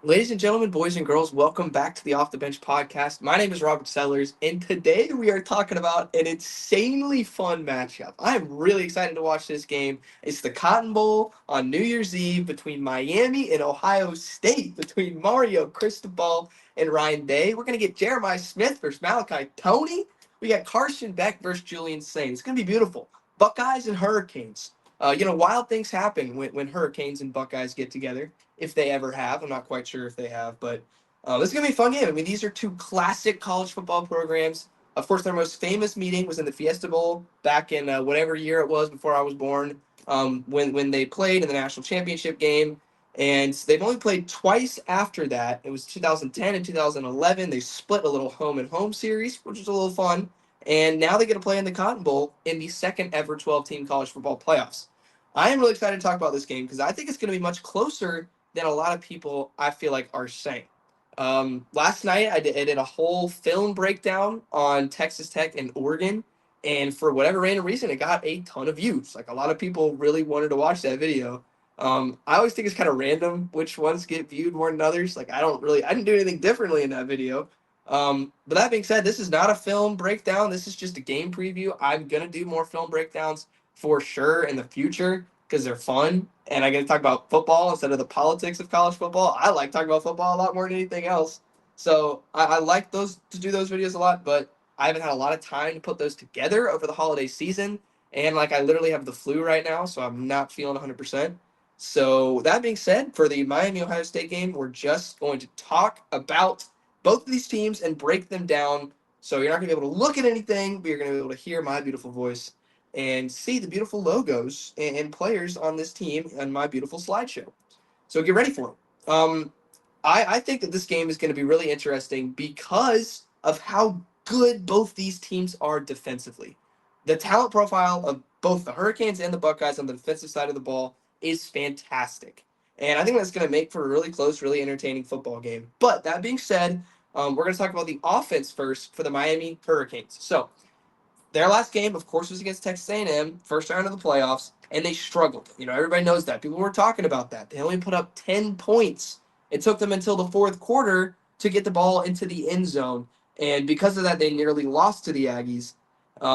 Ladies and gentlemen, boys and girls, welcome back to the Off the Bench podcast. My name is Robert Sellers, and today we are talking about an insanely fun matchup. I am really excited to watch this game. It's the Cotton Bowl on New Year's Eve between Miami and Ohio State, between Mario Cristobal and Ryan Day. We're going to get Jeremiah Smith versus Malachi Tony. We got Carson Beck versus Julian Sain. It's going to be beautiful. Buckeyes and Hurricanes. Wild things happen when Hurricanes and Buckeyes get together if they ever have. I'm not quite sure if they have, but this is going to be a fun game. I mean, these are two classic college football programs. Of course, their most famous meeting was in the Fiesta Bowl back in whatever year it was before I was born, when they played in the national championship game. And they've only played twice after that. It was 2010 and 2011. They split a little home and home series, which was a little fun. And now they get to play in the Cotton Bowl in the second ever 12-team college football playoffs. I am really excited to talk about this game because I think it's going to be much closer than a lot of people I feel like are saying. Last night I did a whole film breakdown on Texas Tech and Oregon, and for whatever random reason, it got a ton of views. Like a lot of people really wanted to watch that video. I always think it's kind of random which ones get viewed more than others. Like I didn't do anything differently in that video. But that being said, this is not a film breakdown. This is just a game preview. I'm gonna do more film breakdowns for sure in the future because they're fun and I get to talk about football instead of the politics of college football. I like talking about football a lot more than anything else. So I like those to do those videos a lot, but I haven't had a lot of time to put those together over the holiday season. And like I literally have the flu right now, so I'm not feeling 100%. So that being said, for the Miami Ohio State game, we're just going to talk about both of these teams and break them down. So you're not going to be able to look at anything, but you're going to be able to hear my beautiful voice and see the beautiful logos and players on this team and my beautiful slideshow. So get ready for it. I think that this game is going to be really interesting because of how good both these teams are defensively. The talent profile of both the Hurricanes and the Buckeyes on the defensive side of the ball is fantastic. And I think that's going to make for a really close, really entertaining football game. But that being said, we're going to talk about the offense first for the Miami Hurricanes. So their last game, of course, was against Texas A&M, first round of the playoffs, and they struggled. You know, everybody knows that. People were talking about that. They only put up 10 points. It took them until the fourth quarter to get the ball into the end zone, and because of that, they nearly lost to the Aggies.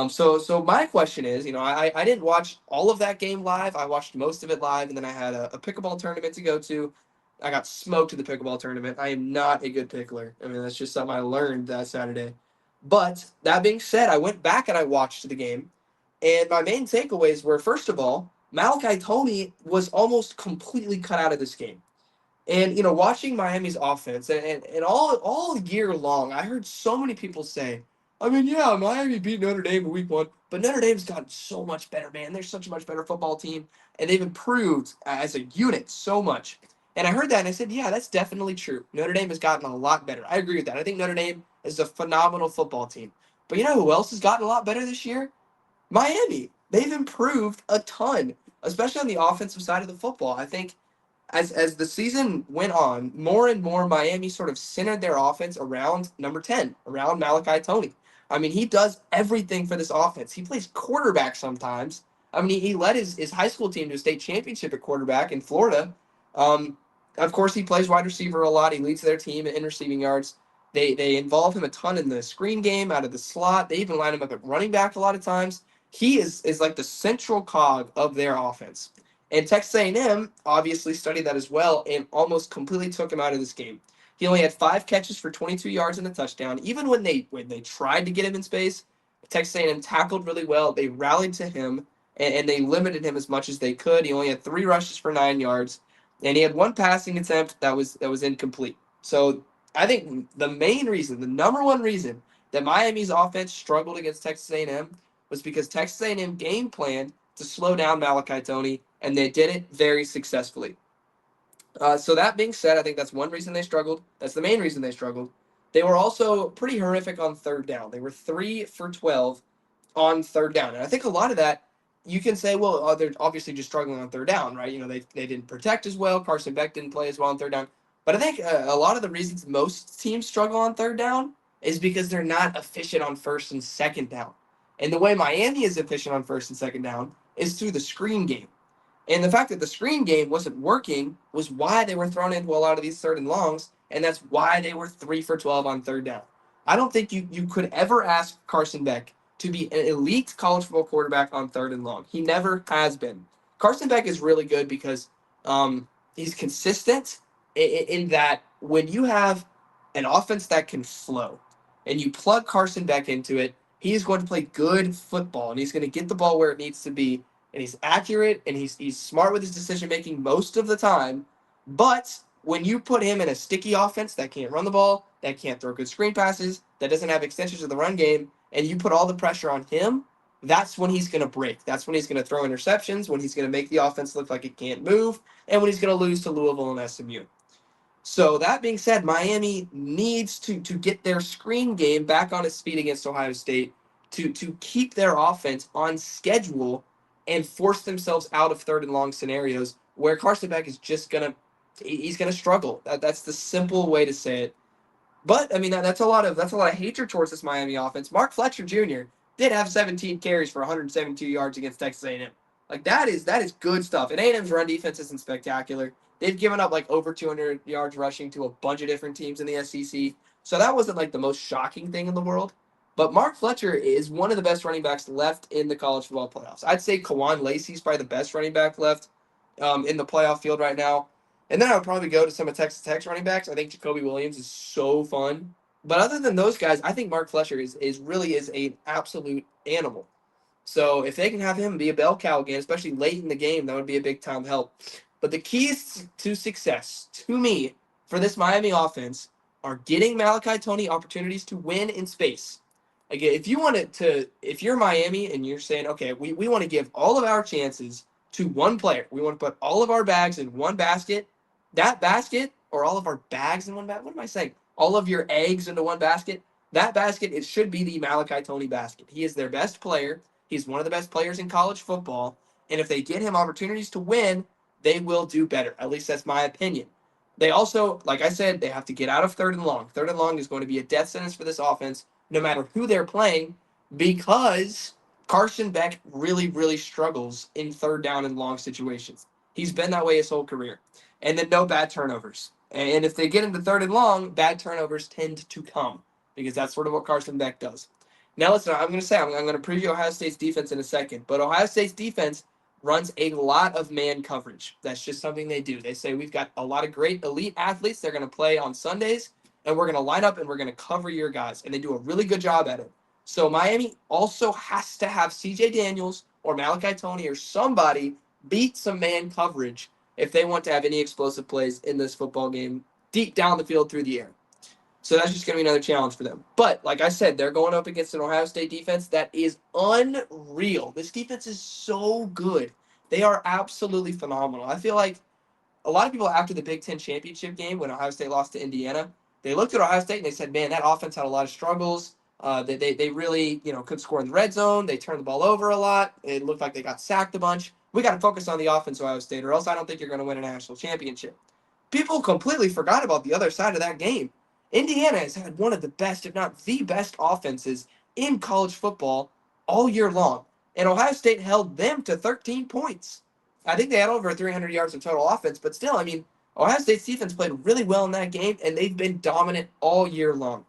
So my question is, I didn't watch all of that game live. I watched most of it live, and then I had a pickleball tournament to go to. I got smoked in the pickleball tournament. I am not a good pickler. I mean, that's just something I learned that Saturday. But that being said, I went back and I watched the game, and my main takeaways were first of all, Malachi Tony was almost completely cut out of this game. And watching Miami's offense and all year long, I heard so many people say, I mean, yeah, Miami beat Notre Dame in week one, but Notre Dame's gotten so much better, man. They're such a much better football team, and they've improved as a unit so much. And I heard that and I said, yeah, that's definitely true. Notre Dame has gotten a lot better. I agree with that. I think Notre Dame is a phenomenal football team. But you know who else has gotten a lot better this year? Miami. They've improved a ton, especially on the offensive side of the football. I think as the season went on, more and more Miami sort of centered their offense around number 10, around Malachi Tony. I mean, he does everything for this offense. He plays quarterback sometimes. I mean, he led his high school team to a state championship at quarterback in Florida. Um, of course, he plays wide receiver a lot. He leads their team in receiving yards. They involve him a ton in the screen game, out of the slot. They even line him up at running back a lot of times. He is like the central cog of their offense. And Texas A&M obviously studied that as well and almost completely took him out of this game. He only had 5 catches for 22 yards and a touchdown. Even when they tried to get him in space, Texas A&M tackled really well. They rallied to him and they limited him as much as they could. He only had 3 rushes for 9 yards, and he had one passing attempt that was incomplete. So I think the main reason, the number one reason that Miami's offense struggled against Texas A&M was because Texas A&M game planned to slow down Malachi Tony, and they did it very successfully. So that being said, I think that's one reason they struggled. That's the main reason they struggled. They were also pretty horrific on third down. They were 3 for 12 on third down, and I think a lot of that you can say, well, they're obviously just struggling on third down, right? They didn't protect as well. Carson Beck didn't play as well on third down. But I think a lot of the reasons most teams struggle on third down is because they're not efficient on first and second down. And the way Miami is efficient on first and second down is through the screen game. And the fact that the screen game wasn't working was why they were thrown into a lot of these third and longs, and that's why they were 3 for 12 on third down. I don't think you could ever ask Carson Beck to be an elite college football quarterback on third and long. He never has been. Carson Beck is really good because he's consistent in that when you have an offense that can flow and you plug Carson Beck into it, he's going to play good football and he's going to get the ball where it needs to be. And he's accurate and he's smart with his decision making most of the time. But when you put him in a sticky offense that can't run the ball, that can't throw good screen passes, that doesn't have extensions of the run game, and you put all the pressure on him, that's when he's going to break. That's when he's going to throw interceptions, when he's going to make the offense look like it can't move, and when he's going to lose to Louisville and SMU. So that being said, Miami needs to get their screen game back on its feet against Ohio State to keep their offense on schedule and force themselves out of third and long scenarios where Carson Beck is just he's gonna struggle. That's the simple way to say it. But I mean that's a lot of hatred towards this Miami offense. Mark Fletcher Jr. did have 17 carries for 172 yards against Texas A&M. Like that is good stuff. And A&M's run defense isn't spectacular. They've given up like over 200 yards rushing to a bunch of different teams in the SEC. So that wasn't like the most shocking thing in the world. But Mark Fletcher is one of the best running backs left in the college football playoffs. I'd say Kawan Lacey's probably the best running back left in the playoff field right now. And then I would probably go to some of Texas Tech's running backs. I think Jacoby Williams is so fun. But other than those guys, I think Mark Fletcher is really an absolute animal. So if they can have him be a bell cow again, especially late in the game, that would be a big time help. But the keys to success, to me, for this Miami offense are getting Malachi Tony opportunities to win in space. Again, if you're Miami and you're saying, okay, we want to give all of our chances to one player. We want to put all of our bags in one basket. That basket, or all of our bags in one basket. What am I saying? All of your eggs into one basket. That basket, it should be the Malachi Tony basket. He is their best player. He's one of the best players in college football. And if they get him opportunities to win, they will do better. At least that's my opinion. They also, like I said, they have to get out of third and long. Third and long is going to be a death sentence for this offense, no matter who they're playing, because Carson Beck really, really struggles in third down and long situations. He's been that way his whole career. And then no bad turnovers. And if they get into third and long, bad turnovers tend to come because that's sort of what Carson Beck does. Now, listen, I'm going to preview Ohio State's defense in a second, but Ohio State's defense runs a lot of man coverage. That's just something they do. They say we've got a lot of great elite athletes. They're going to play on Sundays, and we're going to line up and we're going to cover your guys. And they do a really good job at it. So Miami also has to have CJ Daniels or Malachi Tony or somebody beat some man coverage if they want to have any explosive plays in this football game deep down the field through the air. So that's just going to be another challenge for them. But like I said, they're going up against an Ohio State defense that is unreal. This defense is so good. They are absolutely phenomenal. I feel like a lot of people after the Big Ten championship game when Ohio State lost to Indiana, they looked at Ohio State and they said, man, that offense had a lot of struggles. They really couldn't score in the red zone. They turned the ball over a lot. It looked like they got sacked a bunch. We got to focus on the offense, Ohio State, or else I don't think you're going to win a national championship. People completely forgot about the other side of that game. Indiana has had one of the best, if not the best, offenses in college football all year long. And Ohio State held them to 13 points. I think they had over 300 yards of total offense, but still, I mean, Ohio State's defense played really well in that game, and they've been dominant all year long.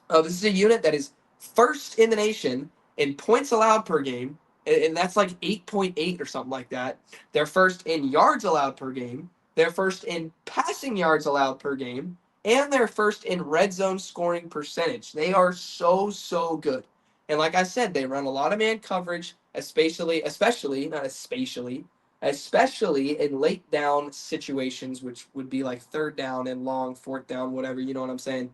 This is a unit that is first in the nation in points allowed per game, and that's like 8.8 or something like that. They're first in yards allowed per game. They're first in passing yards allowed per game, and they're first in red zone scoring percentage. They are so, so good. And like I said, they run a lot of man coverage, especially in late down situations, which would be like third down and long, fourth down, whatever, you know what I'm saying?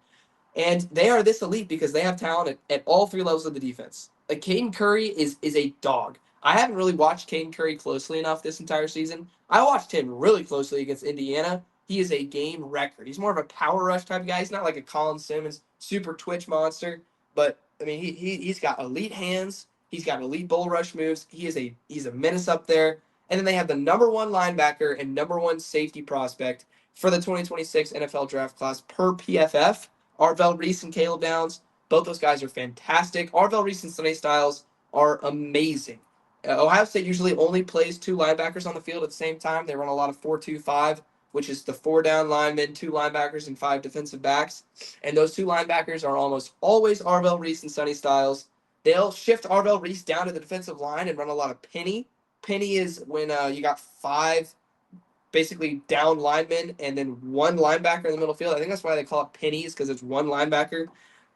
And they are this elite because they have talent at all three levels of the defense. Like Caden Curry is a dog. I haven't really watched Caden Curry closely enough this entire season. I watched him really closely against Indiana. He is a game wrecker. He's more of a power rush type of guy. He's not like a Colin Simmons super twitch monster, but I mean he's got elite hands. He's got elite bull rush moves. He's a menace up there. And then they have the number one linebacker and number one safety prospect for the 2026 NFL draft class per PFF. Arvell Reese and Caleb Downs, both those guys are fantastic. Arvell Reese and Sonny Styles are amazing. Ohio State usually only plays two linebackers on the field at the same time. They run a lot of 4-2-5, which is the four down linemen, two linebackers, and five defensive backs. And those two linebackers are almost always Arvell Reese and Sonny Styles. They'll shift Arvell Reese down to the defensive line and run a lot of penny. Penny is when you got five basically down linemen and then one linebacker in the middle field. I think that's why they call it pennies, because it's one linebacker.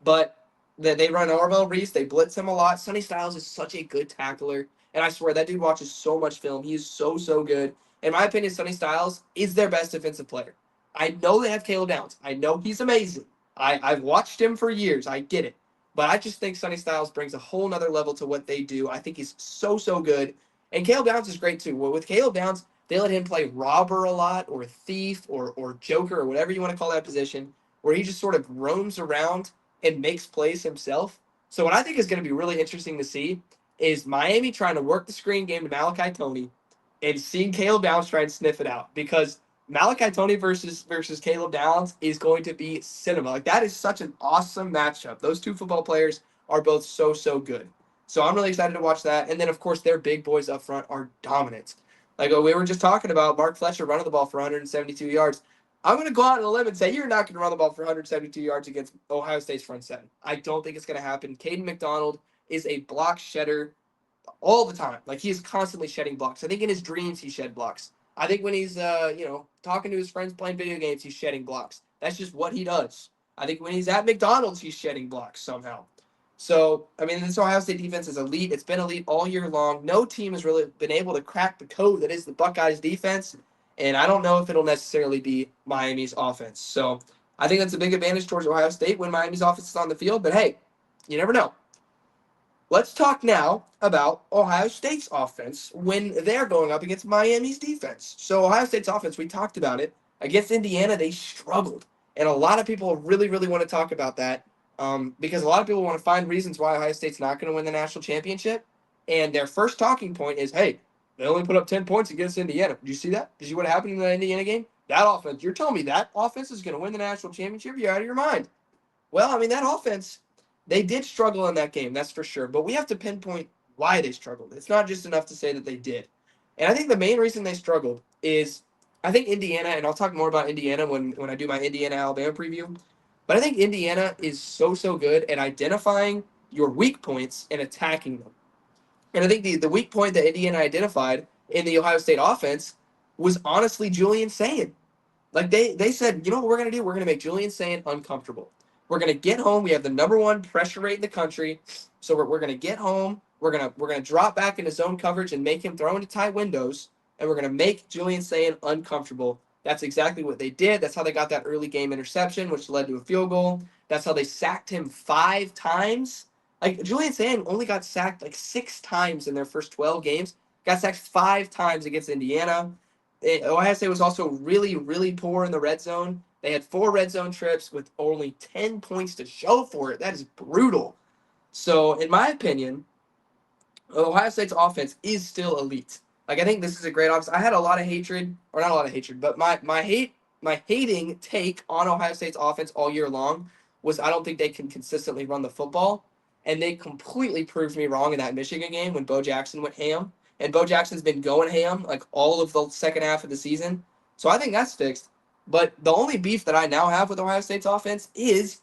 But they run Arvell Reese. They blitz him a lot. Sonny Styles is such a good tackler. And I swear, that dude watches so much film. He is so, so good. In my opinion, Sonny Styles is their best defensive player. I know they have Caleb Downs. I know he's amazing. I've watched him for years. I get it. But I just think Sonny Styles brings a whole nother level to what they do. I think he's so, so good. And Caleb Downs is great too. Well, with Caleb Downs, they let him play robber a lot, or thief, or joker, or whatever you want to call that position, where he just sort of roams around and makes plays himself. So what I think is going to be really interesting to see is Miami trying to work the screen game to Malachi Tony and seeing Caleb Downs try and sniff it out, because Malachi Tony versus Caleb Downs is going to be cinema. Like, that is such an awesome matchup. Those two football players are both so, so good. So I'm really excited to watch that. And then, of course, their big boys up front are dominant. Like we were just talking about, Mark Fletcher running the ball for 172 yards. I'm going to go out on a limb and say you're not going to run the ball for 172 yards against Ohio State's front seven. I don't think it's going to happen. Caden McDonald is a block shedder all the time. Like, he is constantly shedding blocks. I think in his dreams he shed blocks. I think when he's talking to his friends playing video games, he's shedding blocks. That's just what he does. I think when he's at McDonald's, he's shedding blocks somehow. So, I mean, this Ohio State defense is elite. It's been elite all year long. No team has really been able to crack the code that is the Buckeyes defense. And I don't know if it'll necessarily be Miami's offense. So I think that's a big advantage towards Ohio State when Miami's offense is on the field. But hey, you never know. Let's talk now about Ohio State's offense when they're going up against Miami's defense. So Ohio State's offense, we talked about it. Against Indiana, they struggled. And a lot of people really, really want to talk about that because a lot of people want to find reasons why Ohio State's not going to win the national championship. And their first talking point is, hey, they only put up 10 points against Indiana. Did you see that? Did you see what happened in the Indiana game? That offense, you're telling me that offense is going to win the national championship? You're out of your mind. Well, I mean, that offense, they did struggle in that game, that's for sure. But we have to pinpoint why they struggled. It's not just enough to say that they did. And I think the main reason they struggled is, I think Indiana, and I'll talk more about Indiana when I do my Indiana-Alabama preview, but I think Indiana is so, so good at identifying your weak points and attacking them. And I think the weak point that Indiana identified in the Ohio State offense was honestly Julian Sayin. Like, they said, you know what we're going to do? We're going to make Julian Sayin uncomfortable. We're going to get home. We have the number one pressure rate in the country. So we're going to get home. We're going to drop back into zone coverage and make him throw into tight windows. And we're going to make Julian Sayin uncomfortable. That's exactly what they did. That's how they got that early game interception, which led to a field goal. That's how they sacked him 5 times. Like, Julian Sayin only got sacked like 6 times in their first 12 games. Got sacked 5 times against Indiana. Ohio State was also really, really poor in the red zone. They had 4 red zone trips with only 10 points to show for it. That is brutal. So, in my opinion, Ohio State's offense is still elite. Like, I think this is a great offense. I had a lot of hatred, or not a lot of hatred, but my hating take on Ohio State's offense all year long was I don't think they can consistently run the football. And they completely proved me wrong in that Michigan game when Bo Jackson went ham. And Bo Jackson's been going ham like all of the second half of the season. So I think that's fixed. But the only beef that I now have with Ohio State's offense is,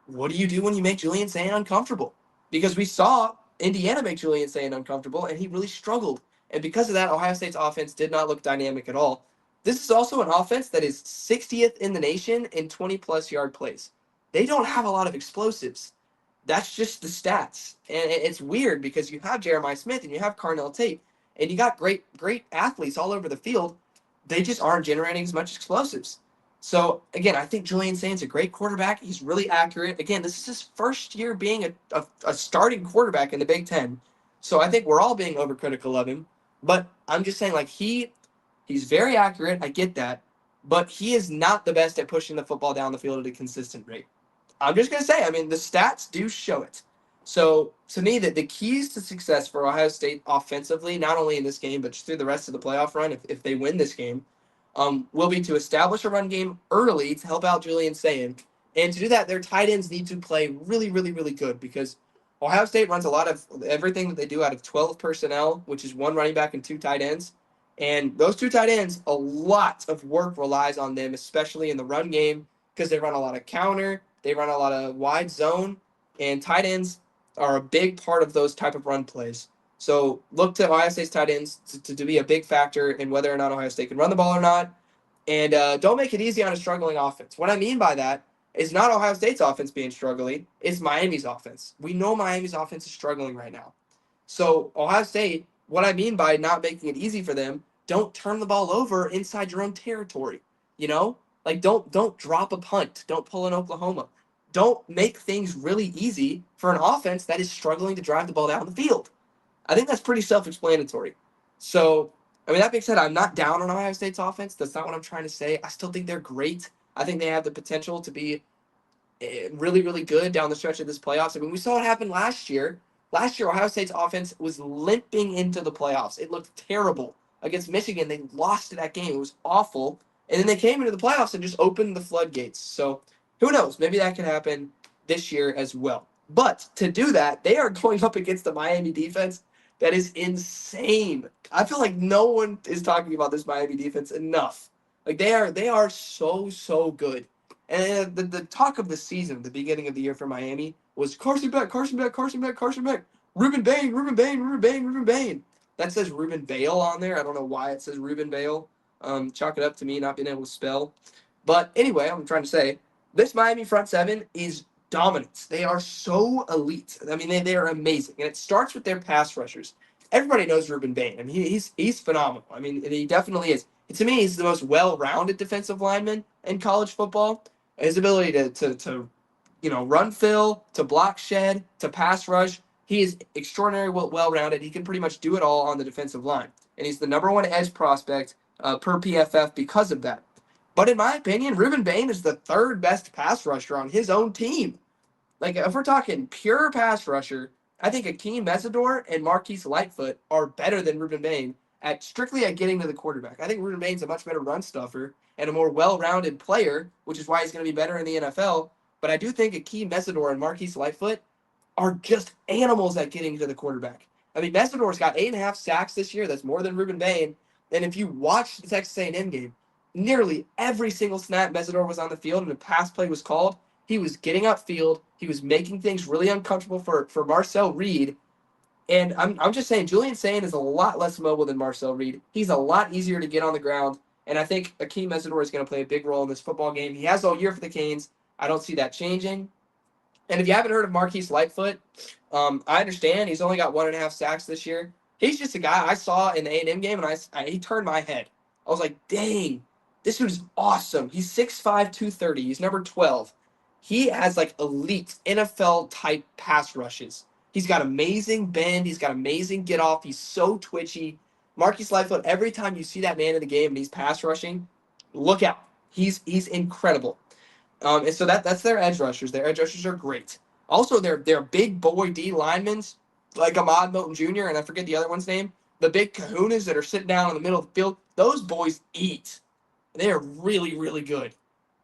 what do you do when you make Julian Sayin uncomfortable? Because we saw Indiana make Julian Sayin uncomfortable, and he really struggled. And because of that, Ohio State's offense did not look dynamic at all. This is also an offense that is 60th in the nation in 20-plus yard plays. They don't have a lot of explosives. That's just the stats. And it's weird because you have Jeremiah Smith and you have Carnell Tate, and you got great athletes all over the field. They just aren't generating as much explosives. So, again, I think Julian Sayin's a great quarterback. He's really accurate. Again, this is his first year being a starting quarterback in the Big Ten. So I think we're all being overcritical of him. But I'm just saying, like, he's very accurate. I get that. But he is not the best at pushing the football down the field at a consistent rate. I'm just going to say, I mean, the stats do show it. So, to me, the keys to success for Ohio State offensively, not only in this game, but just through the rest of the playoff run, if they win this game, will be to establish a run game early to help out Julian Sayin. And to do that, their tight ends need to play really, really, really good because Ohio State runs a lot of everything that they do out of 12 personnel, which is one running back and two tight ends. And those two tight ends, a lot of work relies on them, especially in the run game, because they run a lot of counter, they run a lot of wide zone, and tight ends are a big part of those type of run plays. So look to Ohio State's tight ends to be a big factor in whether or not Ohio State can run the ball or not. And don't make it easy on a struggling offense. What I mean by that is not Ohio State's offense being struggling, it's Miami's offense. We know Miami's offense is struggling right now. So Ohio State, what I mean by not making it easy for them, don't turn the ball over inside your own territory. You know? Like don't drop a punt. Don't pull an Oklahoma. Don't make things really easy for an offense that is struggling to drive the ball down the field. I think that's pretty self-explanatory. So, I mean, that being said, I'm not down on Ohio State's offense. That's not what I'm trying to say. I still think they're great. I think they have the potential to be really, really good down the stretch of this playoffs. I mean, we saw what happened last year. Last year, Ohio State's offense was limping into the playoffs. It looked terrible against Michigan. They lost that game. It was awful. And then they came into the playoffs and just opened the floodgates. So who knows? Maybe that can happen this year as well. But to do that, they are going up against the Miami defense that is insane. I feel like no one is talking about this Miami defense enough. Like they are so good. And the talk of the season at the beginning of the year for Miami was Carson Beck, Carson Beck, Carson Beck, Carson Beck, Ruben Bain, Ruben Bain, Ruben Bain, Ruben Bain. That says Ruben Bale on there. I don't know why it says Ruben Bale. Chalk it up to me not being able to spell. But anyway, I'm trying to say this Miami front seven is dominant. They are so elite. I mean, they are amazing. And it starts with their pass rushers. Everybody knows Ruben Bain. I mean, he's phenomenal. I mean, he definitely is. To me, he's the most well-rounded defensive lineman in college football. His ability to run fill, to block shed, to pass rush. He is extraordinarily well-rounded. He can pretty much do it all on the defensive line. And he's the number one edge prospect per PFF because of that. But in my opinion, Ruben Bain is the third best pass rusher on his own team. Like, if we're talking pure pass rusher, I think Akeem Mesidor and Marquise Lightfoot are better than Ruben Bain strictly at getting to the quarterback. I think Ruben Bain's a much better run stuffer and a more well-rounded player, which is why he's going to be better in the NFL. But I do think Akeem Mesidor and Marquise Lightfoot are just animals at getting to the quarterback. I mean, Mesidor's got 8.5 sacks this year. That's more than Ruben Bain. And if you watch the Texas A&M game, nearly every single snap Mesidor was on the field and a pass play was called, he was getting upfield. He was making things really uncomfortable for Marcel Reed. And I'm just saying, Julian Sayin is a lot less mobile than Marcel Reed. He's a lot easier to get on the ground. And I think Akeem Mesidor is going to play a big role in this football game. He has all year for the Canes. I don't see that changing. And if you haven't heard of Marquise Lightfoot, I understand he's only got 1.5 sacks this year. He's just a guy I saw in the A&M game, and he turned my head. I was like, dang, this dude is awesome. He's 6'5", 230. He's number 12. He has like elite NFL type pass rushes. He's got amazing bend. He's got amazing get off. He's so twitchy. Marquise Lightfoot, every time you see that man in the game and he's pass rushing, look out. He's incredible. And so that's their edge rushers. Their edge rushers are great. Also, they're big boy D linemen like Ahmad Milton Jr. and I forget the other one's name. The big kahunas that are sitting down in the middle of the field. Those boys eat. They are really, really good.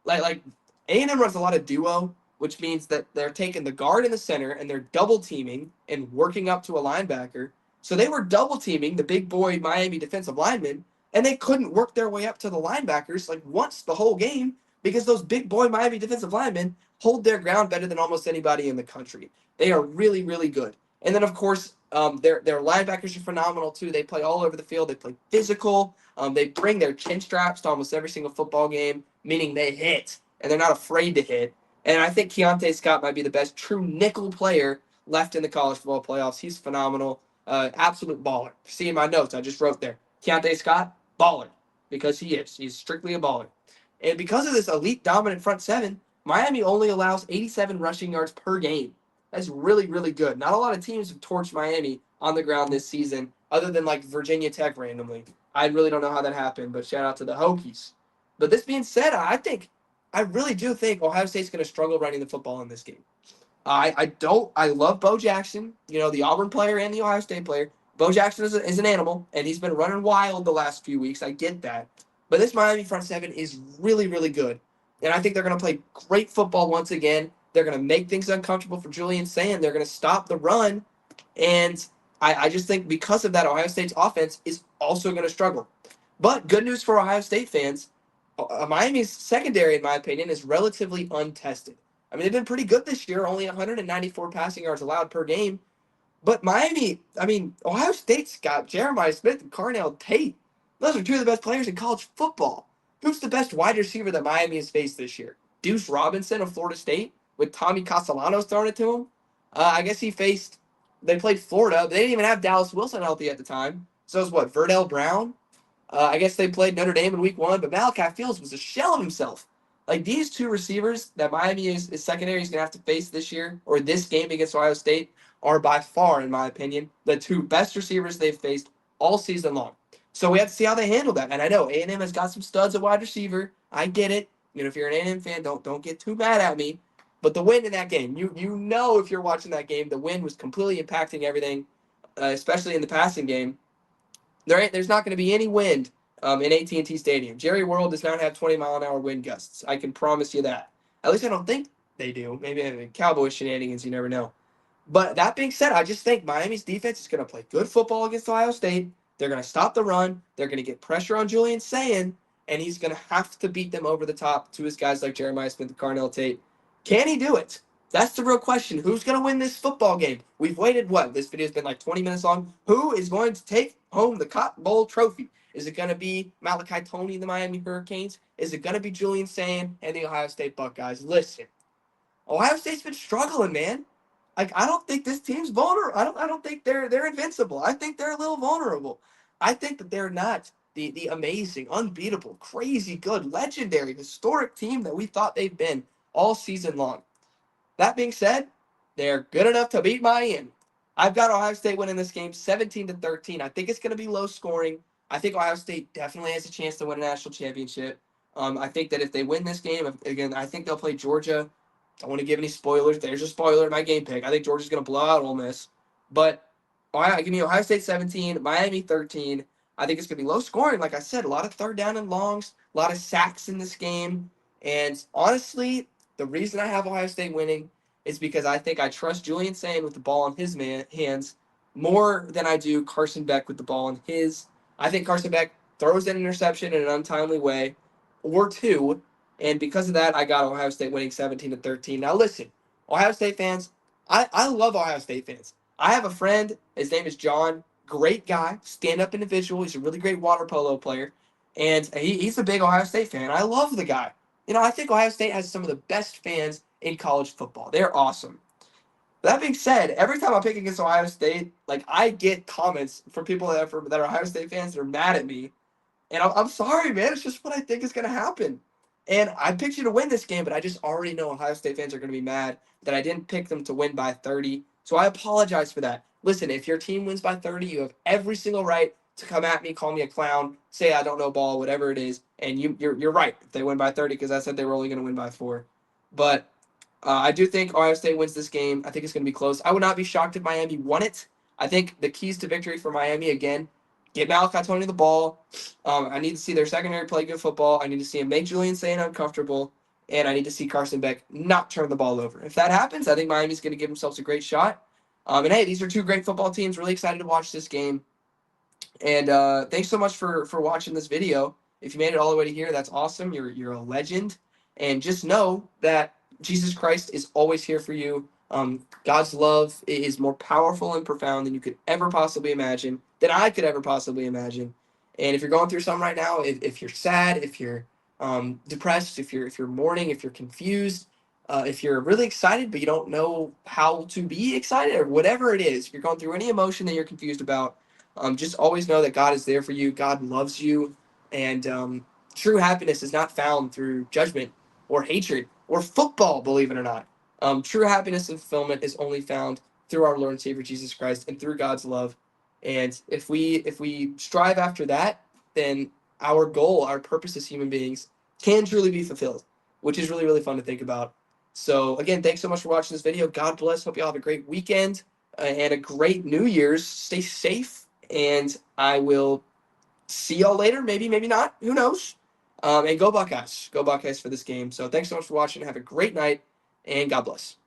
Like A&M runs a lot of duo, which means that they're taking the guard in the center and they're double teaming and working up to a linebacker. So they were double teaming the big boy Miami defensive linemen, and they couldn't work their way up to the linebackers like once the whole game because those big boy Miami defensive linemen hold their ground better than almost anybody in the country. They are really, really good. And then, of course, their linebackers are phenomenal, too. They play all over the field. They play physical. They bring their chin straps to almost every single football game, meaning they hit, and they're not afraid to hit. And I think Keontae Scott might be the best true nickel player left in the college football playoffs. He's phenomenal. Absolute baller. See in my notes, I just wrote there. Keontae Scott, baller. Because he is. He's strictly a baller. And because of this elite dominant front seven, Miami only allows 87 rushing yards per game. That's really, really good. Not a lot of teams have torched Miami on the ground this season, other than like Virginia Tech randomly. I really don't know how that happened, but shout out to the Hokies. But this being said, I really do think Ohio State's going to struggle running the football in this game. I love Bo Jackson, the Auburn player and the Ohio State player. Bo Jackson is an animal, and he's been running wild the last few weeks. I get that. But this Miami front seven is really, really good. And I think they're going to play great football once again. They're going to make things uncomfortable for Julian Sand. They're going to stop the run. And I just think because of that, Ohio State's offense is also going to struggle. But good news for Ohio State fans, Miami's secondary, in my opinion, is relatively untested. I mean, they've been pretty good this year, only 194 passing yards allowed per game. But Miami, I mean, Ohio State's got Jeremiah Smith and Carnell Tate. Those are two of the best players in college football. Who's the best wide receiver that Miami has faced this year? Deuce Robinson of Florida State with Tommy Castellanos throwing it to him. I guess they played Florida, but they didn't even have Dallas Wilson healthy at the time. So it was what, Verdell Brown? I guess they played Notre Dame in week 1, but Malachi Fields was a shell of himself. Like these two receivers that Miami is secondary is going to have to face this year, or this game against Ohio State, are by far, in my opinion, the two best receivers they've faced all season long. So we have to see how they handle that. And I know A&M has got some studs at wide receiver. I get it. You know, if you're an A&M fan, don't get too mad at me. But the wind in that game, you know, if you're watching that game, the wind was completely impacting everything, especially in the passing game. There's not going to be any wind in AT&T Stadium. Jerry World does not have 20-mile-an-hour wind gusts. I can promise you that. At least I don't think they do. Maybe Cowboys shenanigans, you never know. But that being said, I just think Miami's defense is going to play good football against Ohio State. They're going to stop the run. They're going to get pressure on Julian Sand, and he's going to have to beat them over the top to his guys like Jeremiah Smith and Carnell Tate. Can he do it? That's the real question. Who's going to win this football game? We've waited, what? This video's been like 20 minutes long. Who is going to take home the Cotton Bowl trophy? Is it going to be Malachi Toney and the Miami Hurricanes? Is it going to be Julian Sand and the Ohio State Buckeyes? Listen, Ohio State's been struggling, man. Like I don't think this team's vulnerable. I don't think they're invincible. I think they're a little vulnerable. I think that they're not the amazing, unbeatable, crazy good, legendary, historic team that we thought they've been all season long. That being said, they're good enough to beat Miami. I've got Ohio State winning this game 17-13. I think it's going to be low scoring. I think Ohio State definitely has a chance to win a national championship. I think that if they win this game, again, I think they'll play Georgia. Don't want to give any spoilers. There's a spoiler in my game pick. I think Georgia's going to blow out Ole Miss. But give me Ohio State 17, Miami 13. I think it's going to be low scoring. Like I said, a lot of third down and longs, a lot of sacks in this game. And honestly, the reason I have Ohio State winning is because I think I trust Julian Sand with the ball in his hands more than I do Carson Beck with the ball in his. I think Carson Beck throws an interception in an untimely way or two. And because of that, I got Ohio State winning 17-13. Now, listen, Ohio State fans, I love Ohio State fans. I have a friend. His name is John. Great guy, stand-up individual. He's a really great water polo player. And he's a big Ohio State fan. I love the guy. You know, I think Ohio State has some of the best fans in college football. They're awesome. That being said, every time I pick against Ohio State, like I get comments from people that are Ohio State fans that are mad at me. And I'm sorry, man. It's just what I think is going to happen. And I picked you to win this game, but I just already know Ohio State fans are going to be mad that I didn't pick them to win by 30. So I apologize for that. Listen, if your team wins by 30, you have every single right to come at me, call me a clown, say I don't know ball, whatever it is. And you're right if they win by 30 because I said they were only going to win by 4. But I do think Ohio State wins this game. I think it's going to be close. I would not be shocked if Miami won it. I think the keys to victory for Miami, again, get Malachi Toney the ball. I need to see their secondary play good football. I need to see him make Julian Sand uncomfortable. And I need to see Carson Beck not turn the ball over. If that happens, I think Miami's going to give themselves a great shot. And hey, these are two great football teams. Really excited to watch this game. And thanks so much for watching this video. If you made it all the way to here, that's awesome. You're a legend. And just know that Jesus Christ is always here for you. God's love is more powerful and profound than you could ever possibly imagine, than I could ever possibly imagine. And if you're going through something right now, if you're sad, if you're depressed, if you're mourning, if you're confused, if you're really excited but you don't know how to be excited or whatever it is, if you're going through any emotion that you're confused about, just always know that God is there for you. God loves you, and true happiness is not found through judgment or hatred or football, believe it or not. True happiness and fulfillment is only found through our Lord and Savior Jesus Christ and through God's love. And if we strive after that, then our goal, our purpose as human beings can truly be fulfilled, which is really, really fun to think about. So again, thanks so much for watching this video. God bless. Hope you all have a great weekend and a great New Year's. Stay safe, and I will see y'all later. Maybe, maybe not. Who knows? And go Buckeyes. Go Buckeyes for this game. So thanks so much for watching. Have a great night. and God bless.